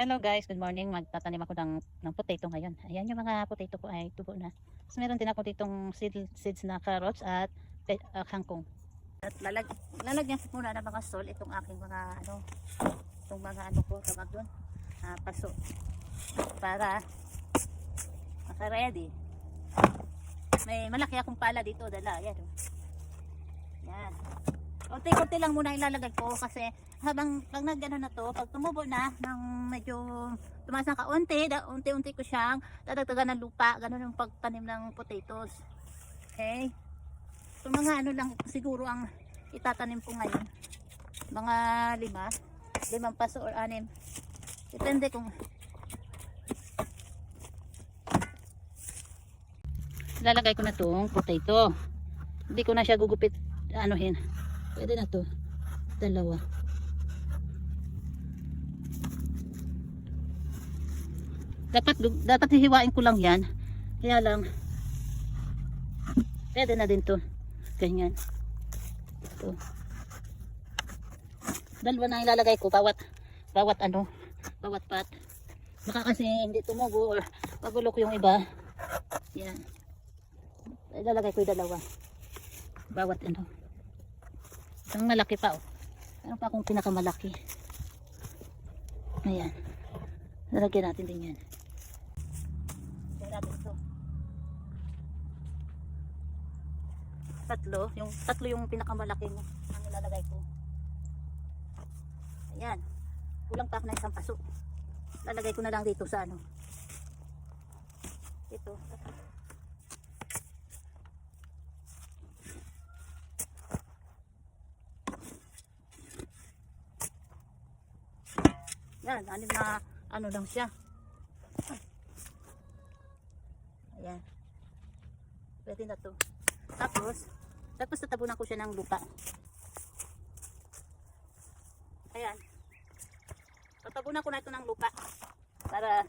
Hello guys, good morning. Magtatanim ako ng potato ngayon. Ayan yung mga potato ko ay tubo na. Tapos meron din ako ditong seeds na carrots at kangkong. At lalagyan ko muna ng mga sol itong aking mga itong mga ko tawag doon. Paso. Para maka-ready. May malaki akong pala dito, dala. Ayan. Yan. Unti-unti lang muna ilalagay ko kasi habang pag nagano na to, pag tumubo na ng medyo tumaas na kaunti, unti-unti ko siyang dadagdagan ng lupa, ganun yung pagtanim ng potatoes. Okay? So mga lang siguro ang itatanim ko ngayon. Mga 5 paso or 6. Depende kung lalagay ko na tong potato. Hindi ko na siya gugupit anuhin. Pwede na to. 2. Dapat hihiwain ko lang yan. Kaya lang pwede na din to. Ganyan. Ito. 2 na ilalagay ko bawat pat. Baka kasi hindi tumubo or pagulok yung iba. Yan. Ilalagay ko yung 2. Bawat Ang malaki pa oh. Meron pa akong pinakamalaki. Ayan. Lalagyan natin din yan. Lagyan natin ito. 3 yung pinakamalaki ang ilalagay ko. Ayan. Kulang pa ako ng 1 paso. Lalagay ko na lang dito sa ito. Yan, na lang siya. Ayan. Pwede na to. Tapos tatabunan ko siya ng lupa. Ayan. Tatabunan ko na ito ng lupa. Para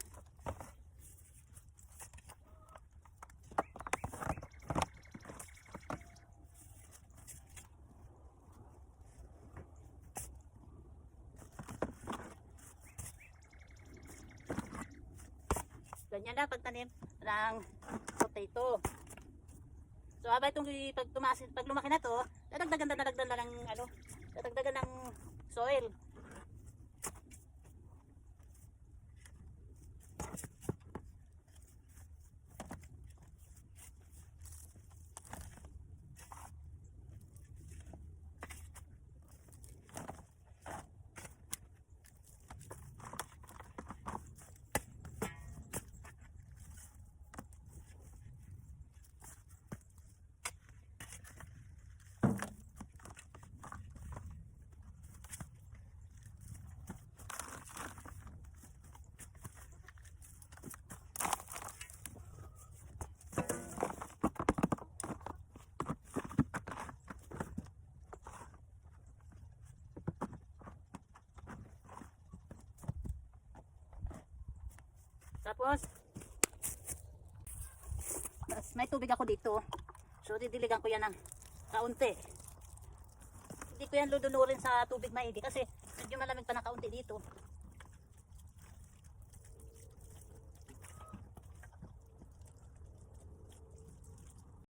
ganyan na pagtanim ng potato. So habang itong pag lumaki na to, dadagdagan na ng dadagdagan ng soil. Tapos may tubig ako dito. So didiligan ko yan ng kaunti. Hindi ko yan ludunurin sa tubig maigi kasi medyo malamig pa na kaunti dito.